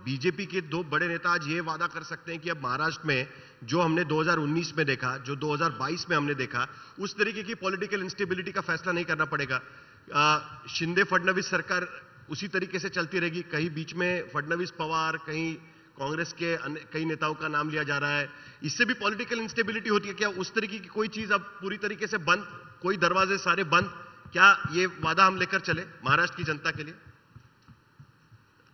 BJP के दो बड़े नेता आज ये वादा कर सकते हैं कि अब महाराष्ट्र में जो हमने 2019 में देखा, जो 2022 में हमने देखा, उस तरीके की पॉलिटिकल इंस्टेबिलिटी का फैसला नहीं करना पड़ेगा। शिंदे फडणवीस सरकार उसी तरीके से चलती रहेगी, कहीं बीच में फडणवीस पवार, कहीं कांग्रेस के कई नेताओं का नाम लिया जा रहा है, इससे भी पॉलिटिकल इंस्टेबिलिटी होती है। क्या उस तरीके की कोई चीज अब पूरी तरीके से बंद, कोई दरवाजे सारे बंद, क्या ये वादा हम लेकर चले महाराष्ट्र की जनता के लिए?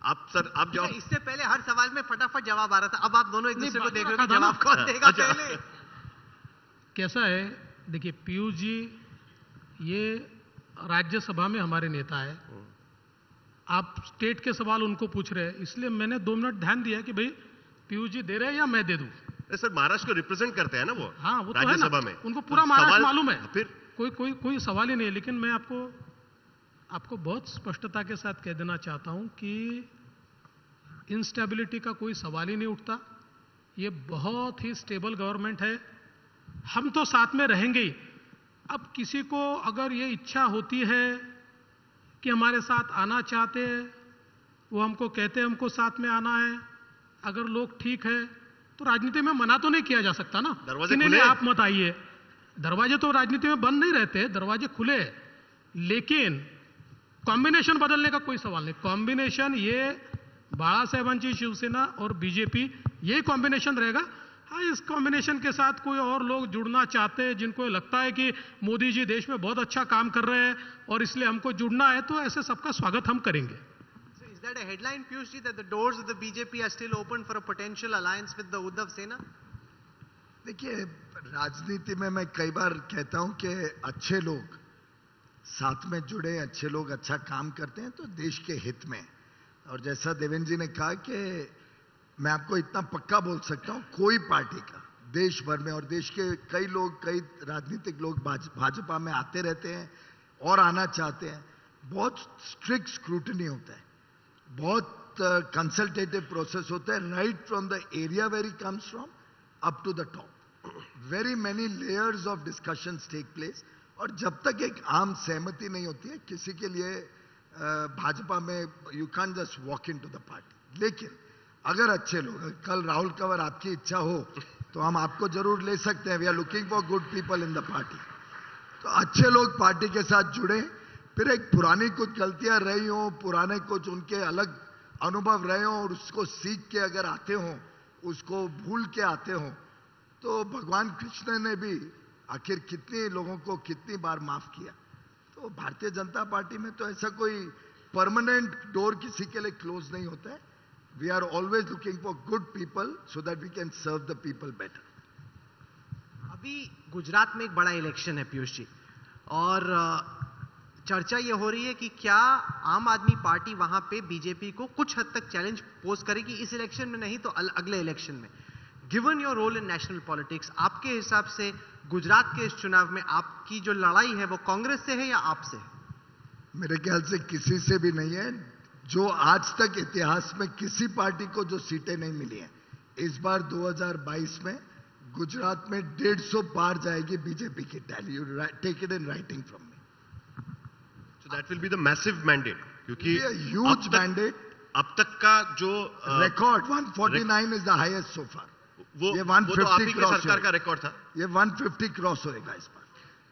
आप सर, आप जवाब। इससे पहले हर सवाल में फटाफट जवाब आ रहा था, अब आप दोनों एक दूसरे को देख रहे हो कि जवाब कौन देगा पहले। कैसा है, देखिए पीयूष जी ये राज्यसभा में हमारे नेता है, आप स्टेट के सवाल उनको पूछ रहे हैं, इसलिए मैंने 2 मिनट ध्यान दिया कि भाई पीयूष जी दे रहे हैं या मैं दे दूं। सर महाराष्ट्र को रिप्रेजेंट करते हैं ना वो, हाँ वो तो राज्यसभा है ना, में उनको पूरा महाराष्ट्र मालूम है, फिर कोई सवाल ही नहीं है। लेकिन मैं आपको बहुत स्पष्टता के साथ कह देना चाहता हूं कि इंस्टेबिलिटी का कोई सवाल ही नहीं उठता। ये बहुत ही स्टेबल गवर्नमेंट है, हम तो साथ में रहेंगे ही। अब किसी को अगर ये इच्छा होती है कि हमारे साथ आना चाहते हैं, वो हमको कहते हैं हमको साथ में आना है, अगर लोग ठीक है तो राजनीति में मना तो नहीं किया जा सकता ना कि नहीं आप मत आइए। दरवाजे तो राजनीति में बंद नहीं रहते, दरवाजे खुले, लेकिन कॉम्बिनेशन बदलने का कोई सवाल नहीं। कॉम्बिनेशन ये बाळासाहेबांची शिवसेना और बीजेपी, ये कॉम्बिनेशन रहेगा। हाँ, इस कॉम्बिनेशन के साथ कोई और लोग जुड़ना चाहते हैं, जिनको लगता है कि मोदी जी देश में बहुत अच्छा काम कर रहे हैं और इसलिए हमको जुड़ना है, तो ऐसे सबका स्वागत हम करेंगे। So is that a headline, Piyush ji, that the doors of the BJP are still open for a potential alliance with the Uddhav Sena? देखिए, राजनीति में मैं कई बार कहता हूं कि अच्छे लोग साथ में जुड़े, अच्छे लोग अच्छा काम करते हैं तो देश के हित में। और जैसा देवेंद्र जी ने कहा कि मैं आपको इतना पक्का बोल सकता हूं, कोई पार्टी का देश भर में, और देश के कई लोग, कई राजनीतिक लोग भाजपा में आते रहते हैं और आना चाहते हैं, बहुत स्ट्रिक्ट स्क्रूटनी होता है, बहुत कंसल्टेटिव प्रोसेस होता है, right from the area where he comes from up to the top. Very many layers of discussions take place, और जब तक एक आम सहमति नहीं होती है किसी के लिए भाजपा में, you can just walk in to the party. लेकिन अगर अच्छे लोग, कल राहुल कंवर आपकी इच्छा हो तो हम आपको जरूर ले सकते हैं। We are looking for good people in the party. तो अच्छे लोग पार्टी के साथ जुड़े, फिर एक पुरानी कुछ गलतियां रही हो, पुराने कुछ उनके अलग अनुभव रहे हो और उसको सीख के अगर आते हो, उसको भूल के आते हो, तो भगवान कृष्ण ने भी आखिर कितने लोगों को कितनी बार माफ किया। तो भारतीय जनता पार्टी में तो ऐसा कोई परमानेंट डोर किसी के लिए क्लोज नहीं होता है। We are always looking for good people so that we can serve the people better. अभी गुजरात में एक बड़ा इलेक्शन है पीयूष जी, और चर्चा ये हो रही है कि क्या आम आदमी पार्टी वहां पे बीजेपी को कुछ हद तक चैलेंज पोज करेगी, इस इलेक्शन में नहीं तो अगले इलेक्शन में। Given your role in national politics, आपके हिसाब से गुजरात के इस चुनाव में आपकी जो लड़ाई है वो कांग्रेस से है या आपसे है? मेरे ख्याल से किसी से भी नहीं है। जो आज तक इतिहास में किसी पार्टी को जो सीटें नहीं मिली हैं, इस बार 2022 में गुजरात में 150 पार जाएगी बीजेपी की tally. You take it in writing from me. So that will be the massive mandate, क्योंकि ह्यूज मैंडेट। अब तक का जो record 149 is the highest so far. वो ये तो आप 150 ही की क्रॉस सरकार का रिकॉर्ड था। ये 150 क्रॉस होएगा इस बार।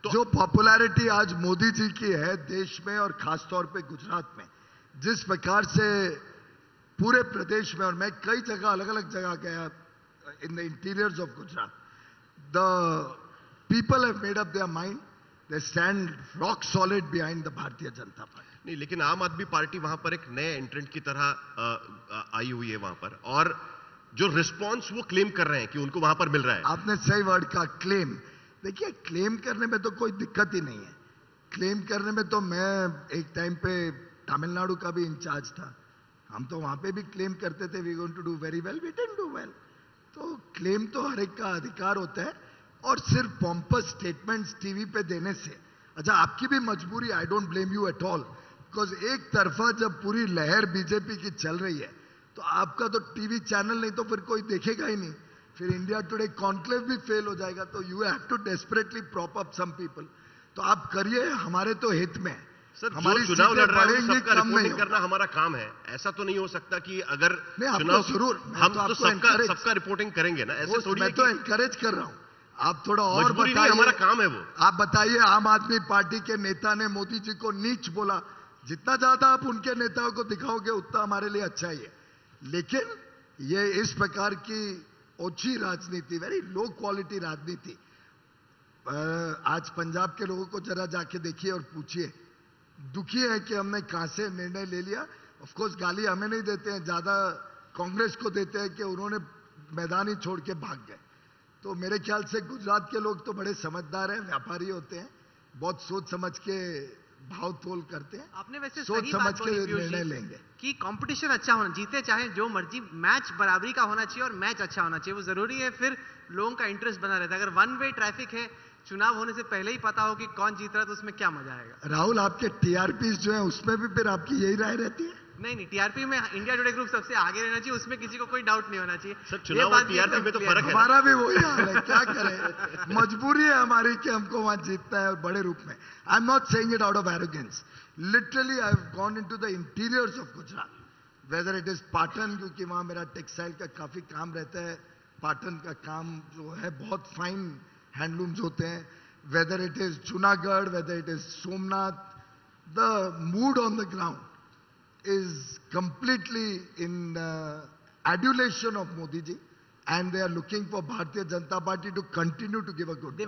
तो जो पॉपुलैरिटी आज मोदी जी की है देश में और खासतौर पे गुजरात में, जिस प्रकार से पूरे प्रदेश में, और मैं कई जगह अलग अलग जगह गया in the interiors of Gujarat, the people have made up their mind, they stand rock solid behind the Bharatiya Janata party. नहीं, लेकिन आम आदमी पार्टी वहां पर एक नए एंट्रेंट की तरह आई हुई है वहां पर, और जो रिस्पांस वो क्लेम कर रहे हैं कि उनको वहां पर मिल रहा है। आपने सही वर्ड का, क्लेम। देखिए, क्लेम करने में तो कोई दिक्कत ही नहीं है। क्लेम करने में तो मैं एक टाइम पे तमिलनाडु का भी इंचार्ज था, हम तो वहां पे भी क्लेम करते थे we going to do very well, we didn't do well. तो क्लेम तो हर एक का अधिकार होता है, और सिर्फ पॉम्पस स्टेटमेंट्स टीवी पे देने से, अच्छा आपकी भी मजबूरी, I don't blame you at all, because एक तरफा जब पूरी लहर बीजेपी की चल रही है तो आपका तो टीवी चैनल नहीं तो फिर कोई देखेगा ही नहीं, फिर इंडिया टुडे कॉन्क्लेव भी फेल हो जाएगा। तो you have to desperately prop up some people. तो आप करिए, हमारे तो हित में, सर, जो हमारी चुनाव सीटें लड़ रहा है वो बढ़ेंगी, सबका कम नहीं रिपोर्टिंग होगा। करना हमारा काम है। ऐसा तो नहीं हो सकता कि अगर नहीं, आपको चुनाव जरूर, मैं हम तो तो आपको सबका encourage- सबका रिपोर्टिंग करेंगे ना, ऐसे वो थोड़ी है मैं तो कि एनकरेज कर रहा हूं। आप थोड़ा और मजबूरी नहीं, बताइए। हमारा काम है वो। आप बताइए, आम आदमी पार्टी के नेता ने मोदी जी को नीच बोला। जितना ज्यादा आप उनके नेताओं को दिखाओगे उतना हमारे लिए अच्छा ही है। लेकिन ये इस प्रकार की ओछी राजनीति, वेरी लो क्वालिटी राजनीति, आज पंजाब के लोगों को जरा जाके देखिए और पूछिए, दुखी है कि हमने कहां से निर्णय ले लिया। ऑफ कोर्स गाली हमें नहीं देते हैं, ज्यादा कांग्रेस को देते हैं कि उन्होंने मैदान ही छोड़ के भाग गए। तो मेरे ख्याल से गुजरात के लोग तो बड़े समझदार हैं, व्यापारी होते हैं, बहुत सोच समझ के भाव तोल करते हैं, आपने वैसे सोच सही समझ बात के बोली पीयूष निर्णय जी, लेंगे। कि कंपटीशन अच्छा होना, जीते चाहे जो मर्जी, मैच बराबरी का होना चाहिए और मैच अच्छा होना चाहिए, वो जरूरी है। फिर लोगों का इंटरेस्ट बना रहता है। अगर वन वे ट्रैफिक है, चुनाव होने से पहले ही पता हो कि कौन जीत रहा है, तो उसमें क्या मजा आएगा। राहुल, आपके टीआरपी जो है उसमें भी फिर आपकी यही राय रहती है? नहीं, टीआरपी में इंडिया टुडे ग्रुप सबसे आगे रहना चाहिए, उसमें किसी को कोई डाउट नहीं होना चाहिए। सर, ये चुनाव बात और भी टीआरपी एकदम में तो clear फर्क है। है। हमारा भी वही हाल है, क्या करें, मजबूरी है हमारी कि हमको वहां जीतना है और बड़े रूप में। I am not saying it out of arrogance, literally I have gone into the interiors of Gujarat, whether it is Patan, क्योंकि वहां मेरा टेक्सटाइल का काफी काम रहता है। पाटन का काम जो है बहुत फाइन हैंडलूम्स होते हैं, whether it is Junagadh, whether it is Somnath, the mood on the ground is completely in adulation of Modi ji, and they are looking for Bharatiya Janata Party to continue to give a good job.